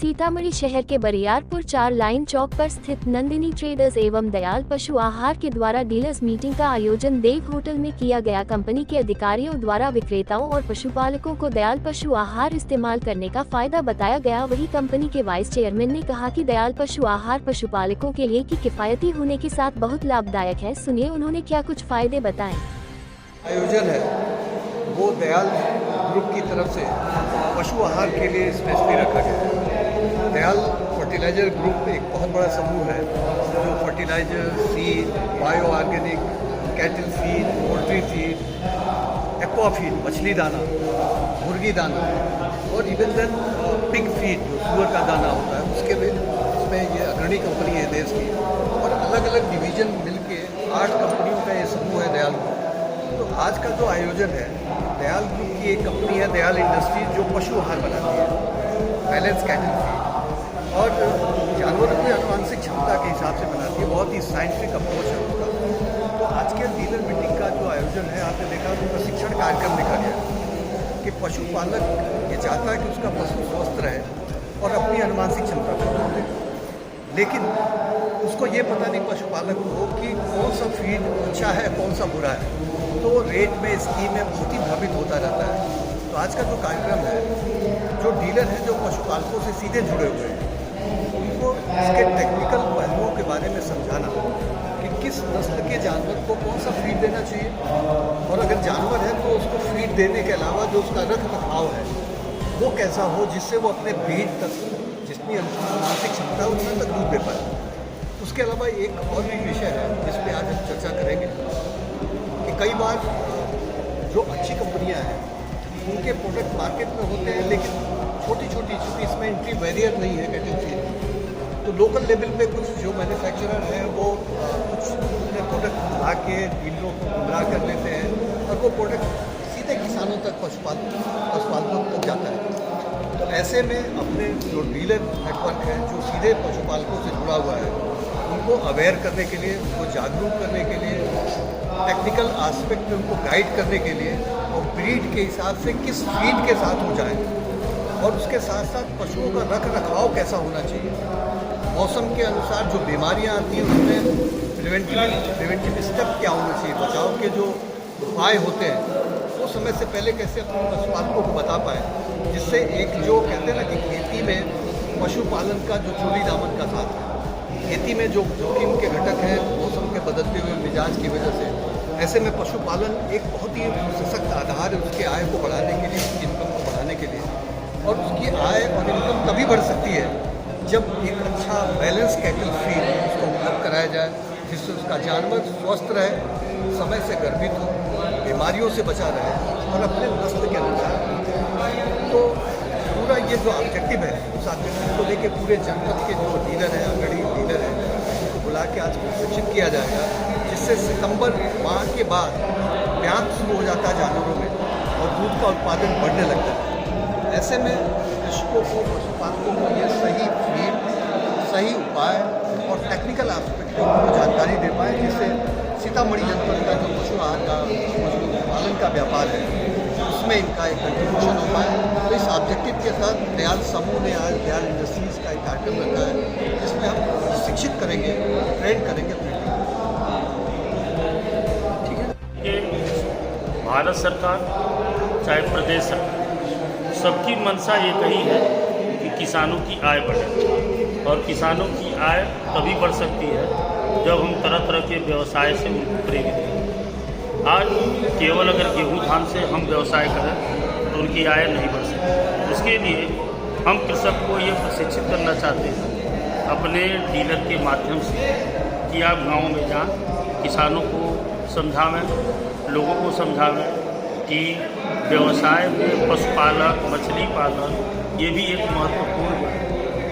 सीतामढ़ी शहर के बरियारपुर 4 लाइन चौक पर स्थित नंदिनी ट्रेडर्स एवं दयाल पशु आहार के द्वारा डीलर्स मीटिंग का आयोजन देव होटल में किया गया। कंपनी के अधिकारियों द्वारा विक्रेताओं और पशुपालकों को दयाल पशु आहार इस्तेमाल करने का फायदा बताया गया। वहीं कंपनी के वाइस चेयरमैन ने कहा कि दयाल पशु आहार पशुपालकों के लिए की किफायती होने के साथ बहुत लाभदायक है। सुनिए उन्होंने क्या कुछ फायदे बताए। आयोजन है वो दयाल ग्रुप की तरफ से पशु आहार के लिए स्पेशली रखा गया है। दयाल फर्टिलाइजर ग्रुप एक बहुत बड़ा समूह है जो fertiliser, seed, bio organic, cattle feed, poultry feed, aqua feed, मछली दाना, मुर्गी दाना और इवन देन पिग फीड जो सुअर का दाना होता है उसमें ये अग्रणी कंपनी है देश की। और अलग अलग डिवीज़न मिलके 8 कंपनियों का ये समूह है दयाल ग्रुप। तो आज का जो आयोजन है, दयाल ग्रुप की एक कंपनी है दयाल इंडस्ट्रीज जो पशु आहार बनाती है, बैलेंस कैटल फीड और जानवरों की आनुवंशिक क्षमता के हिसाब से बनाती है। बहुत ही साइंटिफिक अप्रोच है उसका। तो आज के डीलर मीटिंग का जो आयोजन है, आपने देखा तो प्रशिक्षण कार्यक्रम लिखा गया कि पशुपालक ये चाहता है कि उसका पशु स्वस्थ रहे और अपनी आनुवंशिक क्षमता पर जोर दे, लेकिन उसको ये पता नहीं पशुपालक को कि कौन सा फीड अच्छा है कौन सा बुरा है। तो रेट में, स्कीम में बहुत ही भ्रमित होता रहता है। तो आज का जो कार्यक्रम है, जो डीलर हैं जो पशुपालकों से सीधे जुड़े हुए हैं, उनको इसके टेक्निकल पहलुओं के बारे में समझाना कि किस नस्ल के जानवर को कौन सा फीड देना चाहिए और अगर जानवर है तो उसको फीड देने के अलावा जो उसका रख रखाव है वो कैसा हो जिससे वो अपने ब्रीड तक जितनी मानसिक क्षमता है उतना तक दूध दे पाए। उसके अलावा एक और भी विषय है जिस पे आज हम चर्चा करेंगे कि कई बार जो अच्छी कंपनियां हैं उनके प्रोडक्ट मार्केट में होते हैं लेकिन छोटी छोटी चूँकि इसमें एंट्री बैरियर नहीं है कैटल फीड, तो लोकल लेवल पे कुछ जो मैन्युफैक्चरर हैं वो कुछ अपने प्रोडक्ट ला के डीलरों को गुमराह कर लेते हैं और वो प्रोडक्ट सीधे किसानों तक पशुपालकों तक जाता है। तो ऐसे में अपने जो डीलर नेटवर्क है जो सीधे पशुपालकों से जुड़ा हुआ है, उनको अवेयर करने के लिए, उनको जागरूक करने के लिए, टेक्निकल आस्पेक्ट में उनको गाइड करने के लिए और ब्रीड के हिसाब से किस फीड के साथ हो जाए और उसके साथ साथ पशुओं का रख रखाव कैसा होना चाहिए, मौसम के अनुसार जो बीमारियां आती हैं उसमें प्रिवेंटिव स्टेप क्या होना चाहिए, बचाव के जो उपाय होते हैं वो समय से पहले कैसे अपने पशुपालकों को बता पाए, जिससे एक जो कहते हैं ना कि खेती में पशुपालन का जो चोली दामन का साथ है, खेती में जो जोखिम के घटक हैं मौसम के बदलते हुए मिजाज की वजह से, ऐसे में पशुपालन एक बहुत ही सशक्त आधार है उसके आय को बढ़ाने के लिए, उसकी इनकम को बढ़ाने के लिए। और उसकी आय और इनकम तभी बढ़ सकती है जब एक अच्छा बैलेंस कैटल फीड उसको उपलब्ध कराया जाए जिससे उसका जानवर स्वस्थ रहे, समय से गर्भित हो, बीमारियों से बचा रहे और अपने नस्ल के अनुसार। तो पूरा ये जो ऑब्जेक्टिव है उस ऑब्जेक्टिव को लेके पूरे जनपद के जो डीलर हैं, अग्रणी डीलर हैं, उनको बुला के आज प्रशिक्षित किया जाएगा, जिससे सितंबर माह के बाद ब्याज शुरू हो जाता है जानवरों में और दूध का उत्पादन बढ़ने लगता है। ऐसे में कृषकों को, पशुपालकों को ये सही फीड, सही उपाय और टेक्निकल आस्पेक्ट को जानकारी दे पाए, जिससे सीतामढ़ी जनपद का जो पशु आहार का पशुपालन का व्यापार है उसमें इनका एक कंट्रीब्यूशन हो पाए। तो इस ऑब्जेक्टिव के साथ दयाल समूह ने आज दयाल इंडस्ट्रीज़ का एक कार्यक्रम रखा है जिसमें हम शिक्षित करेंगे, ट्रेन करेंगे अपने टीम। ठीक है। ये भारत सरकार चाहे प्रदेश सरकार सबकी मंशा एक ही है कि किसानों की आय बढ़े और किसानों की आय तभी बढ़ सकती है जब हम तरह तरह के व्यवसाय से उनको प्रेरित करें। आज केवल अगर गेहूँ धान से हम व्यवसाय करें तो उनकी आय नहीं बढ़ सकती। उसके लिए हम कृषक को ये प्रशिक्षित करना चाहते हैं अपने डीलर के माध्यम से कि आप गाँव में जाएं, किसानों को समझावें, लोगों को समझावें कि व्यवसाय में पशुपालन, मछली पालन ये भी एक महत्वपूर्ण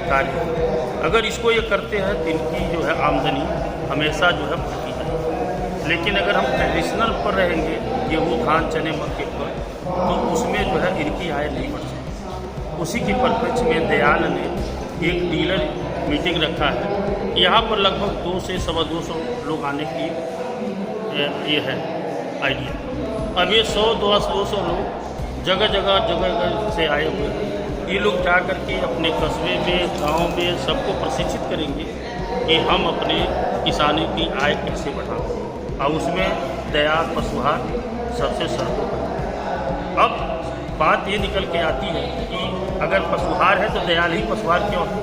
कार्य है। अगर इसको ये करते हैं तो इनकी जो है आमदनी हमेशा जो है बढ़ती है। लेकिन अगर हम ट्रेडिशनल पर रहेंगे, गेहूँ धान चने मक्के पर, तो उसमें जो है इनकी आय नहीं बढ़ सकती। उसी के परिप्रेक्ष्य में दयाल ने एक डीलर मीटिंग रखा है। यहाँ पर लगभग 200 से 250 लोग आने की ये है आइडिया। अब ये 100, 200 लोग जगह जगह से आए हुए हैं। ये लोग जा करके अपने कस्बे में, गांव में सबको प्रशिक्षित करेंगे कि हम अपने किसानों की आय कैसे बढ़ाएं, और उसमें दयाल पशुहार सबसे सर्वोपरि। अब बात ये निकल के आती है कि अगर पशुहार है तो दयाल ही पशुहार क्यों है?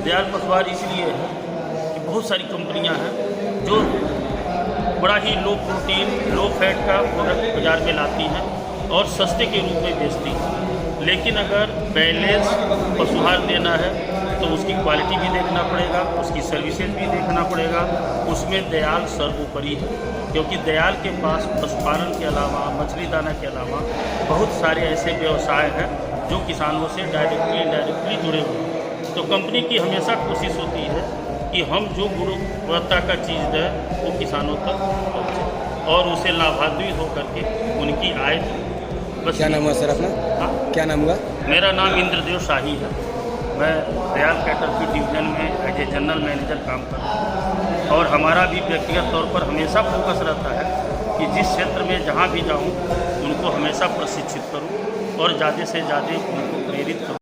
दयाल पशुहार इसलिए है कि बहुत सारी कंपनियां हैं जो बड़ा ही लो प्रोटीन, लो फैट का प्रोडक्ट बाज़ार में लाती हैं और सस्ते के रूप में बेचती हैं। लेकिन अगर बैलेंस पशुहार देना है तो उसकी क्वालिटी भी देखना पड़ेगा, उसकी सर्विसेज भी देखना पड़ेगा, उसमें दयाल सर्वोपरि है। क्योंकि दयाल के पास पशुपालन के अलावा, मछली दाना के अलावा बहुत सारे ऐसे व्यवसाय हैं जो किसानों से डायरेक्टली इनडायरेक्टली जुड़े हुए हैं। तो कंपनी की हमेशा कोशिश होती है कि हम जो गुणवत्ता का चीज़ है वो किसानों तक पहुँचे और उसे लाभान्वित होकर के उनकी आय। बस क्या नाम हुआ सर अपना? हाँ, क्या नाम हुआ? मेरा नाम इंद्रदेव शाही है। मैं दयाल कैटल फीड डिवीजन में एज ए जनरल मैनेजर काम कर रहा हूँ और हमारा भी व्यक्तिगत तौर पर हमेशा फोकस रहता है कि जिस क्षेत्र में जहाँ भी जाऊँ उनको हमेशा प्रशिक्षित करूँ और ज़्यादा से ज़्यादा उनको प्रेरित करूँ।